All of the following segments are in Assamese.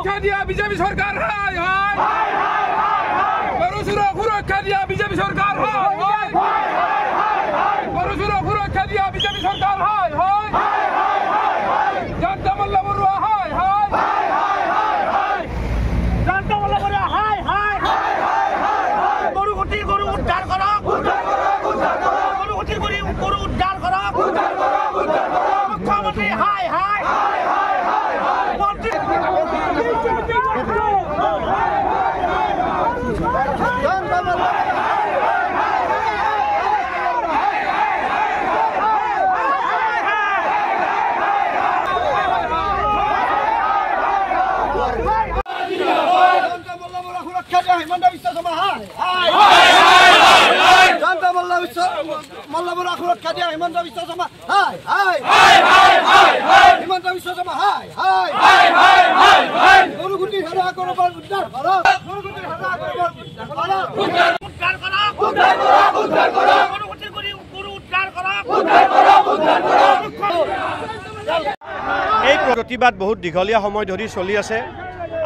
সুরক্ষা দিয়া বিজেপি সরকার হাই হাই গরু সুরক্ষা দিয়া বিজেপি সরকার হাই হাই গরু সুরক্ষা দিয়া বিজেপি সরকার হাই হাই জনতা মোল্লা বড়ুয়া হাই হাই জনতা মোল্লা বড়ুয়া হাই হাই গরু উদ্ধার করো গরু উদ্ধার করো মুখ্যমন্ত্রী হাই হাই মন্ত্রী মোল্লা বড়ুয়া সুরক্ষা দিয়া হিমন্ত বিশ্ব শর্মা হাই হিমন্ত বিশ্ব শর্মা হাই গরুগুটি হেরা করো উদ্ধার করো গরুগুটি হেরা করো উদ্ধার করো গরুগুটি গরু উদ্ধার করো এই প্ৰতিবাদ বহুত দীঘলীয়া সময় ধৰি চলি আছে।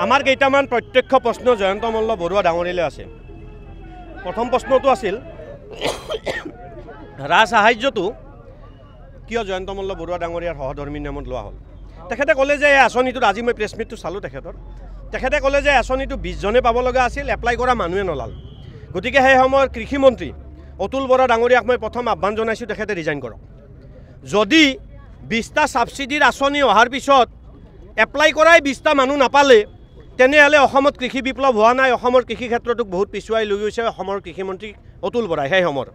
আমাৰ কেইটামান প্ৰত্যক্ষ প্ৰশ্ন জয়ন্ত মল্ল বৰুৱা ডাঙৰীয়ালৈ আছে। প্ৰথম প্ৰশ্নটো আছিল ৰাজ সাহায্যটো কিয় জয়ন্ত মল্ল বৰুৱা ডাঙৰীয়াৰ সহধৰ্মীৰ নামত লোৱা হ'ল। তেখেতে ক'লে যে এই আঁচনিটোত আজি মই প্ৰেছ মিটটো চালোঁ তেখেতে ক'লে যে আঁচনিটো 20 জনে পাব লগা আছিল, এপ্লাই কৰা মানুহে নলাল। গতিকে সেই সময়ৰ কৃষিমন্ত্ৰী অতুল বৰা ডাঙৰীয়াক মই প্ৰথম আহ্বান জনাইছোঁ তেখেতে ৰিজাইন কৰক। যদি 20টা ছাবচিডিৰ আঁচনি অহাৰ পিছত এপ্লাই কৰাই 20টা মানুহ নাপালে তেনেহ'লে অসমত কৃষি বিপ্লৱ হোৱা নাই, অসমৰ কৃষি ক্ষেত্ৰটোক বহুত পিছুৱাই লৈ গৈছে অসমৰ কৃষিমন্ত্ৰী অতুল বৰাই। সেই সময়ৰ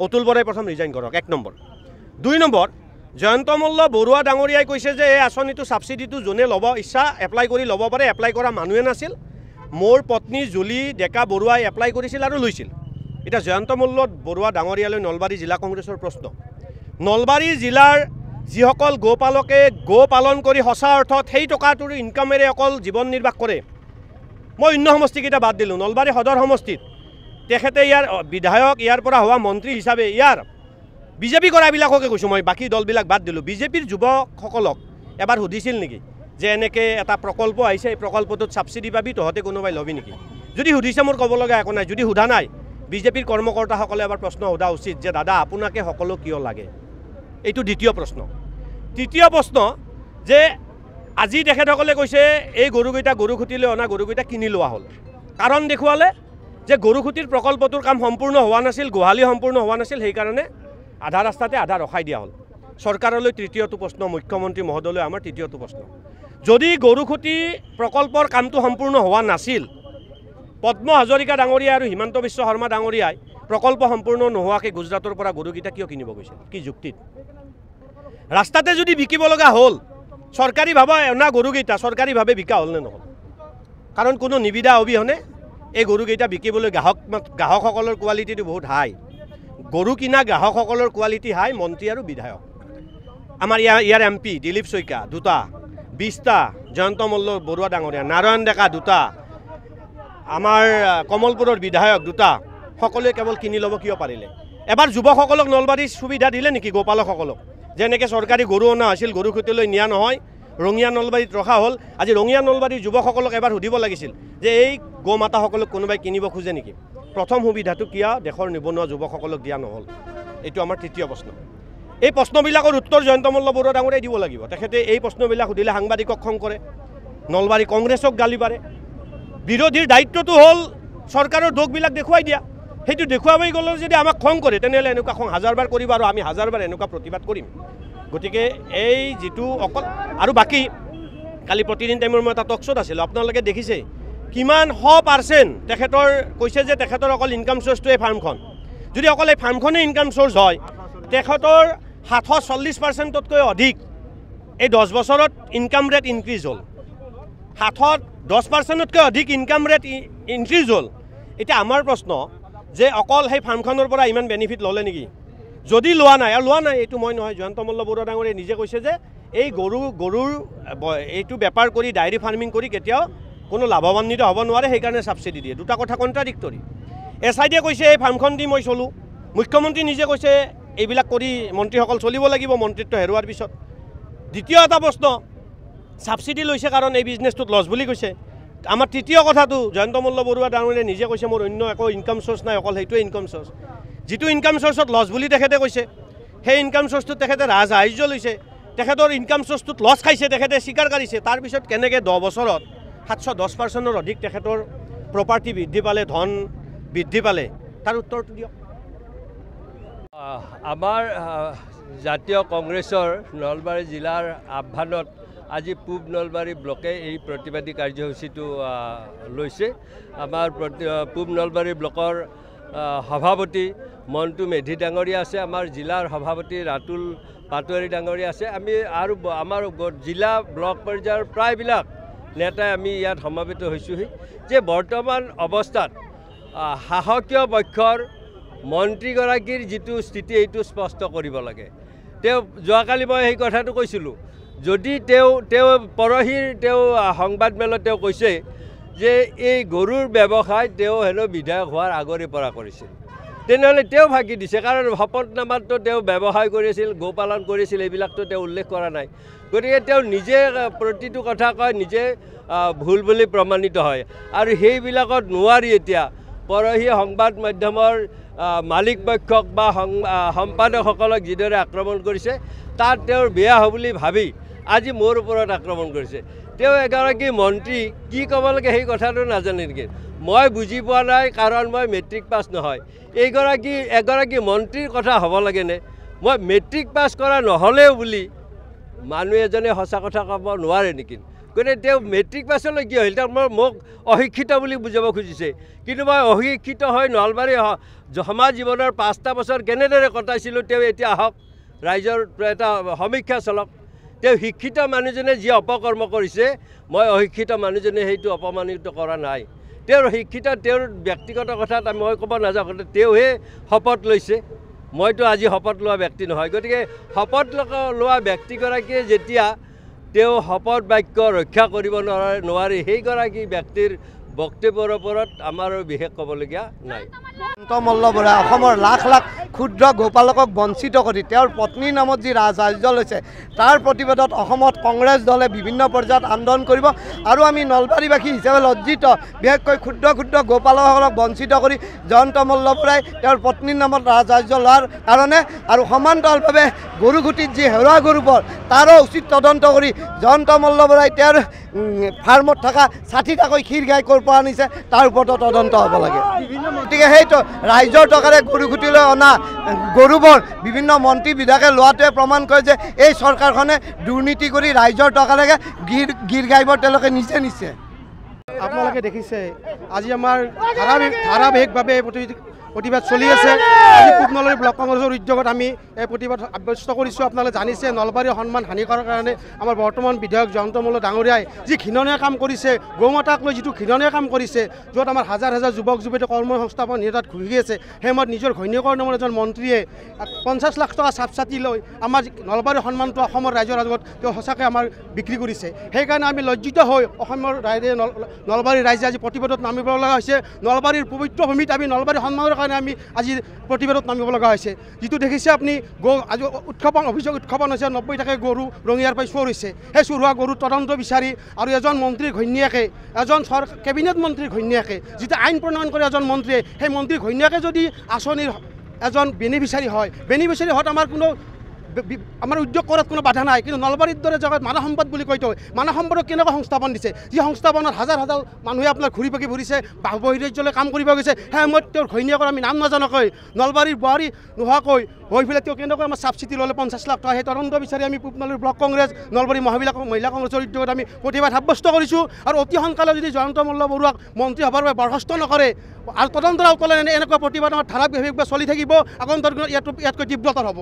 অতুল বৰাই প্ৰথম ৰিজাইন কৰক, 1 নম্বৰ। 2 নম্বৰ, জয়ন্ত মল্ল বৰুৱা ডাঙৰীয়াই কৈছে যে এই আঁচনিটো ছাবচিডিটো যোনে ল'ব ইচ্ছা এপ্লাই কৰি ল'ব পাৰে, এপ্লাই কৰা মানুহে নাছিল। মোৰ পত্নী জুলি ডেকা বৰুৱাই এপ্লাই কৰিছিল আৰু লৈছিল। এতিয়া জয়ন্ত মল্ল বৰুৱা ডাঙৰীয়ালৈ নলবাৰী জিলা কংগ্ৰেছৰ প্ৰশ্ন, নলবাৰী জিলাৰ যিসকল গোপালকে গো পালন কৰি সঁচা অৰ্থত সেই টকাটোৰ ইনকামেৰে অকল জীৱন নিৰ্বাহ কৰে, মই অন্য সমষ্টিকেইটা বাদ দিলোঁ। নলবাৰী সদৰ সমষ্টিত তেখেতে ইয়াৰ বিধায়ক, ইয়াৰ পৰা হোৱা মন্ত্ৰী হিচাপে ইয়াৰ বিজেপি কৰাবিলাককে কৈছোঁ মই, বাকী দলবিলাক বাদ দিলোঁ। বিজেপিৰ যুৱকসকলক এবাৰ সুধিছিল নেকি যে এনেকৈ এটা প্ৰকল্প আহিছে, এই প্ৰকল্পটোত ছাবচিডি পাবি, তহঁতে কোনোবাই ল'বি নেকি? যদি সুধিছে মোৰ ক'ব লগা একো নাই। যদি সোধা নাই, বিজেপিৰ কৰ্মকৰ্তাসকলে এবাৰ প্ৰশ্ন সোধা উচিত যে দাদা আপোনাকে সকলো কিয় লাগে। এইটো দ্বিতীয় প্ৰশ্ন। তৃতীয় প্ৰশ্ন যে আজি তেখেতসকলে কৈছে এই গৰুকেইটা গৰুখুটিলৈ অনা গৰুকেইটা কিনি লোৱা হ'ল। কাৰণ দেখুৱালে যে গৰুখুটিৰ প্ৰকল্পটোৰ কাম সম্পূৰ্ণ হোৱা নাছিল, গোহালি সম্পূৰ্ণ হোৱা নাছিল, সেইকাৰণে আধা ৰাস্তাতে আধা ৰখাই দিয়া হ'ল। চৰকাৰলৈ তৃতীয়টো প্ৰশ্ন, মুখ্যমন্ত্ৰী মহোদয়লৈ আমাৰ তৃতীয়টো প্ৰশ্ন, যদি গৰুখুটি প্ৰকল্পৰ কামটো সম্পূৰ্ণ হোৱা নাছিল, পদ্ম হাজৰিকা ডাঙৰীয়া আৰু হিমন্ত বিশ্ব শৰ্মা ডাঙৰীয়াই প্ৰকল্প সম্পূৰ্ণ নোহোৱাকৈ গুজৰাটৰ পৰা গৰুকেইটা কিয় কিনিব গৈছিল, কি যুক্তিত? ৰাস্তাতে যদি বিকিব লগা হ'ল, চৰকাৰীভাৱে অনা গৰুকেইটা চৰকাৰীভাৱে বিকা হ'ল নে নহ'ল? কাৰণ কোনো নিবিদা অবিহনে এই গৰুকেইটা বিকিবলৈ গ্ৰাহকসকলৰ কোৱালিটিটো বহুত হাই। গৰু কিনা গ্ৰাহকসকলৰ কোৱালিটি হাই, মন্ত্ৰী আৰু বিধায়ক। আমাৰ ইয়াৰ MP দিলীপ শইকীয়া 2টা, 20টা জয়ন্ত মল্ল বৰুৱা ডাঙৰীয়া, নাৰায়ণ ডেকা 2টা, আমাৰ কমলপুৰৰ বিধায়ক 2টা, সকলোৱে কেৱল কিনি ল'ব কিয় পাৰিলে? এবাৰ যুৱকসকলক নলবাৰীৰ সুবিধা দিলে নেকি? গোপালকসকলক যেনেকৈ চৰকাৰী গৰু অনা হৈছিল, গৰুখুটিলৈ নিয়া নহয়, ৰঙিয়া নলবাৰীত ৰখা হ'ল। আজি ৰঙিয়া নলবাৰীৰ যুৱকসকলক এবাৰ সুধিব লাগিছিল যে এই গো মাতাসকলক কোনোবাই কিনিব খোজে নেকি? প্ৰথম সুবিধাটো কিয় দেশৰ নিবনুৱা যুৱকসকলক দিয়া নহ'ল? এইটো আমাৰ তৃতীয় প্ৰশ্ন। এই প্ৰশ্নবিলাকৰ উত্তৰ জয়ন্ত মল্ল বৰুৱা ডাঙৰীয়াই দিব লাগিব। তেখেতে এই প্ৰশ্নবিলাক সুধিলে সাংবাদিকক খং কৰে, নলবাৰী কংগ্ৰেছক গালি পাৰে। বিৰোধীৰ দায়িত্বটো হ'ল চৰকাৰৰ দোষবিলাক দেখুৱাই দিয়া। সেইটো দেখুৱাবই গ'লে যদি আমাক খং কৰে তেনেহ'লে এনেকুৱা খং হাজাৰবাৰ কৰিব আৰু আমি হাজাৰবাৰ এনেকুৱা প্ৰতিবাদ কৰিম। গতিকে এই যিটো অকল আৰু বাকী কালি প্ৰতিদিন টাইমৰ মই এটা টকশ্ব'ত আছিলোঁ, আপোনালোকে দেখিছে কিমান 100% তেখেতৰ কৈছে যে তেখেতৰ অকল ইনকাম চ'ৰ্চটো এই ফাৰ্মখন। যদি অকল এই ফাৰ্মখনেই ইনকাম চ'ৰ্চ হয়, তেখেতৰ 740%তকৈ অধিক এই 10 বছৰত ইনকাম ৰেট ইনক্ৰিজ হ'ল। 10%তকৈ অধিক ইনকাম ৰেট ইনক্ৰিজ হ'ল। এতিয়া আমাৰ প্ৰশ্ন যে অকল সেই ফাৰ্মখনৰ পৰা ইমান বেনিফিট ল'লে নেকি? যদি লোৱা নাই, আৰু লোৱা নাই এইটো মই নহয়, জয়ন্ত মল্ল বৰুৱা ডাঙৰীয়াই নিজে কৈছে যে এই গৰুৰ এইটো বেপাৰ কৰি ডায়েৰী ফাৰ্মিং কৰি কেতিয়াও কোনো লাভৱান্বিত হ'ব নোৱাৰে, সেইকাৰণে ছাবচিডি দিয়ে। দুটা কথা কণ্ট্ৰাডিক্টৰী। এছাইডে কৈছে এই ফাৰ্মখন দি মই চলোঁ, মুখ্যমন্ত্ৰী নিজে কৈছে এইবিলাক কৰি মন্ত্ৰীসকল চলিব লাগিব মন্ত্ৰীত্ব হেৰুৱাৰ পিছত। দ্বিতীয় এটা প্ৰশ্ন, ছাবচিডি লৈছে কাৰণ এই বিজনেছটোত লছ বুলি কৈছে, আমাৰ তৃতীয় কথাটো জয়ন্ত মল্ল বৰুৱা ডাঙৰীয়াই নিজে কৈছে মোৰ অন্য একো ইনকাম চ'ৰ্চ নাই, অকল সেইটোৱে ইনকাম চ'ৰ্চ। যিটো ইনকাম চ'ৰ্চত লছ বুলি তেখেতে কৈছে, সেই ইনকাম চ'ৰ্চটোত তেখেতে ৰাজসাহাৰ্য লৈছে, তেখেতৰ ইনকাম চ'ৰ্চটোত লছ খাইছে, তেখেতে স্বীকাৰ কৰিছে। তাৰপিছত কেনেকৈ 10 বছৰত 710% অধিক তেখেতৰ প্ৰপাৰ্টি বৃদ্ধি পালে, ধন বৃদ্ধি পালে, তাৰ উত্তৰটো দিয়ক। আমাৰ জাতীয় কংগ্ৰেছৰ নলবাৰী জিলাৰ আহ্বানত আজি পূব নলবাৰী ব্লকে এই প্ৰতিবাদী কাৰ্যসূচীটো লৈছে। আমাৰ পূব নলবাৰী ব্লকৰ সভাপতি মণ্টু মেধি ডাঙৰীয়া আছে, আমাৰ জিলাৰ সভাপতি ৰাতুল পাটোৱাৰী ডাঙৰীয়া আছে। আমি আৰু আমাৰ জিলা ব্লক পৰ্যায়ৰ প্ৰায়বিলাক নেতাই আমি ইয়াত সমবেত হৈছোঁহি যে বৰ্তমান অৱস্থাত শাসকীয় পক্ষৰ মন্ত্ৰীগৰাকীৰ যিটো স্থিতি এইটো স্পষ্ট কৰিব লাগে। তেওঁ যোৱাকালি মই সেই কথাটো কৈছিলোঁ, যদি তেওঁ পৰহিৰ সংবাদমেলত তেওঁ কৈছে যে এই গৰুৰ ব্যৱসায় তেওঁ হেনো বিধায়ক হোৱাৰ আগৰে পৰা কৰিছিল, তেনেহ'লে তেওঁ ফাঁকি দিছে। কাৰণ শপতনামাততো তেওঁ ব্যৱসায় কৰিছিল, গো পালন কৰিছিল, এইবিলাকতো তেওঁ উল্লেখ কৰা নাই। গতিকে তেওঁ নিজে প্ৰতিটো কথা কয়, নিজে ভুল বুলি প্ৰমাণিত হয়। আৰু সেইবিলাকত নোৱাৰি এতিয়া পৰহি সংবাদ মাধ্যমৰ মালিক পক্ষক বা সম্পাদকসকলক যিদৰে আক্ৰমণ কৰিছে, তাত তেওঁৰ বেয়া হ'ব বুলি ভাবি আজি মোৰ ওপৰত আক্ৰমণ কৰিছে। তেওঁ এগৰাকী মন্ত্ৰী, কি ক'ব লাগে সেই কথাটো নাজানে নেকি? মই বুজি পোৱা নাই, কাৰণ মই মেট্ৰিক পাছ নহয়। এগৰাকী মন্ত্ৰীৰ কথা হ'ব লাগেনে? মই মেট্ৰিক পাছ কৰা নহ'লেও বুলি মানুহ এজনে সঁচা কথা ক'ব নোৱাৰে নেকি? গতিকে তেওঁ মেট্ৰিক পাছলৈ কি হ'ল? তেওঁ মোক অশিক্ষিত বুলি বুজাব খুজিছে। কিন্তু মই অশিক্ষিত হৈ নলবাৰী সমাজ জীৱনৰ 5টা বছৰ কেনেদৰে কটাইছিলোঁ তেওঁ এতিয়া আহক, ৰাইজৰ এটা সমীক্ষা চলক। তেওঁ শিক্ষিত মানুহজনে যি অপকৰ্ম কৰিছে, মই অশিক্ষিত মানুহজনে সেইটো অপমানিত কৰা নাই। তেওঁৰ শিক্ষিত, তেওঁৰ ব্যক্তিগত কথাত মই ক'ব নাযাওঁ, তেওঁহে শপত লৈছে, মইতো আজি শপত লোৱা ব্যক্তি নহয়। গতিকে শপত লোৱা ব্যক্তিগৰাকীয়ে যেতিয়া তেওঁ শপত বাক্য ৰক্ষা কৰিব নোৱাৰি, সেইগৰাকী ব্যক্তিৰ বক্তব্যৰ ওপৰত আমাৰ বিশেষ ক'বলগীয়া নাই। জয়ন্ত মল্ল বৰুৱাই অসমৰ লাখ লাখ ক্ষুদ্ৰ গোপালকক বঞ্চিত কৰি তেওঁৰ পত্নীৰ নামত যি ৰাজসাহাৰ্য লৈছে, তাৰ প্ৰতিবাদত অসমত কংগ্ৰেছ দলে বিভিন্ন পৰ্যায়ত আন্দোলন কৰিব। আৰু আমি নলবাৰীবাসী হিচাপে লজ্জিত, বিশেষকৈ ক্ষুদ্ৰ ক্ষুদ্ৰ গোপালকসকলক বঞ্চিত কৰি জয়ন্ত মল্ল বৰুৱাই তেওঁৰ পত্নীৰ নামত ৰাজসাহাৰ্য লোৱাৰ কাৰণে আৰু সমান্তৰালভাৱে গৰুঘুটিত যি হেৰুৱা গৰুবোৰ তাৰো উচিত তদন্ত কৰি জয়ন্ত মল্ল বৰুৱাই তেওঁৰ ফাৰ্মত থকা 60টাকৈ ক্ষীৰ গাই ক'ৰ পৰা আনিছে তাৰ ওপৰতো তদন্ত হ'ব লাগে। গতিকে সেইটো ৰাইজৰ টকাৰে গৰুঘুটিলৈ অনা গৰুবোৰ বিভিন্ন মন্ত্ৰী বিধায়কে লোৱাটোৱে প্ৰমাণ কৰে যে এই চৰকাৰখনে দুৰ্নীতি কৰি ৰাইজৰ টকালৈকে গীৰ গাইবোৰ তেওঁলোকে নিছে। আপোনালোকে দেখিছে আজি আমাৰ ধাৰাবাহিকভাৱে প্ৰতিবাদ চলি আছে। আজি পূব নলবাৰী ব্লক কংগ্ৰেছৰ উদ্যোগত আমি এই প্ৰতিবাদ সাব্যস্ত কৰিছোঁ। আপোনালোকে জানিছে নলবাৰীৰ সন্মান হানি কৰাৰ কাৰণে আমাৰ বৰ্তমান বিধায়ক জয়ন্ত মল্ল ডাঙৰীয়াই যি ঘৃণনীয় কাম কৰিছে, গৌমাতাক লৈ যিটো ঘৃণনীয় কাম কৰিছে, য'ত আমাৰ হাজাৰ হাজাৰ যুৱক যুৱতীয়ে কৰ্ম সংস্থাপন তাত ঘূৰি আছে, সেই সময়ত নিজৰ ঘৈণীয়েকৰ নামত এজন মন্ত্ৰীয়ে 50 লাখ টকা চাবচাতি লৈ আমাৰ নলবাৰীৰ সন্মানটো অসমৰ ৰাইজৰ আগত তেওঁ সঁচাকৈ আমাৰ বিক্ৰী কৰিছে। সেইকাৰণে আমি লজ্জিত হৈ অসমৰ ৰাইজে নলবাৰীৰ ৰাইজে আজি প্ৰতিবাদত নামিব লগা হৈছে। নলবাৰীৰ পবিত্ৰ ভূমিত আমি নলবাৰীৰ সন্মানৰ কাৰণে আমি আজি প্ৰতিবাদত নামিব লগা হৈছে। যিটো দেখিছে আপুনি আজি অভিযোগ উৎক্ষেপণ হৈছে, 90টাকৈ গৰু ৰঙিয়াৰ পৰা চোৰ হৈছে। সেই চোৰ হোৱা গৰু তদন্ত বিচাৰি আৰু এজন মন্ত্ৰীৰ ঘৈণীয়েকে, এজন কেবিনেট মন্ত্ৰীৰ ঘৈণীয়েকে, যিটো আইন প্ৰণয়ন কৰে এজন মন্ত্ৰীয়ে, সেই মন্ত্ৰীৰ ঘৈণীয়েকে যদি আঁচনিৰ এজন বেনিফিচাৰী হয়, বেনিফিচাৰী হোৱাত আমাৰ উদ্যোগ কৰাত কোনো বাধা নাই। কিন্তু নলবাৰীৰ দৰে জেগাত মানৱ সম্পদ বুলি কয়তো, মানৱ সম্পদক কেনেকুৱা সংস্থাপন দিছে, যি সংস্থাপনত হাজাৰ হাজাৰ মানুহে আপোনাৰ ঘূৰি পাকি ফুৰিছে, বহিৰাজ্যলৈ কাম কৰিব গৈছে। সেই সময়ত তেওঁৰ ঘৈণীয়েকৰ আমি নাম নাজানকৈ নলবাৰীৰ বোৱাৰী নোহোৱাকৈ হৈ পেলাই তেওঁ কেনেকৈ আমাৰ চাবচিটি ল'লে 50 লাখ টকা। সেই তদন্ত বিচাৰি আমি পূব নলবাৰী ব্লক কংগ্ৰেছ, নলবাৰী মহিলা কংগ্ৰেছৰ উদ্যোগত আমি প্ৰতিবাদ সাব্যস্ত কৰিছোঁ। আৰু অতি সোনকালে যদি জয়ন্ত মল্ল বৰুৱাক মন্ত্ৰী হ'বৰ বাবে বৰ্খাস্ত নকৰে আৰু তদন্তৰ আওতালৈ এনেকুৱা প্ৰতিবাদ আমাৰ ধাৰাবাহিকভাৱে চলি থাকিব, আগন্তুক দিনত ইয়াতকৈ তীব্ৰতৰ হ'ব।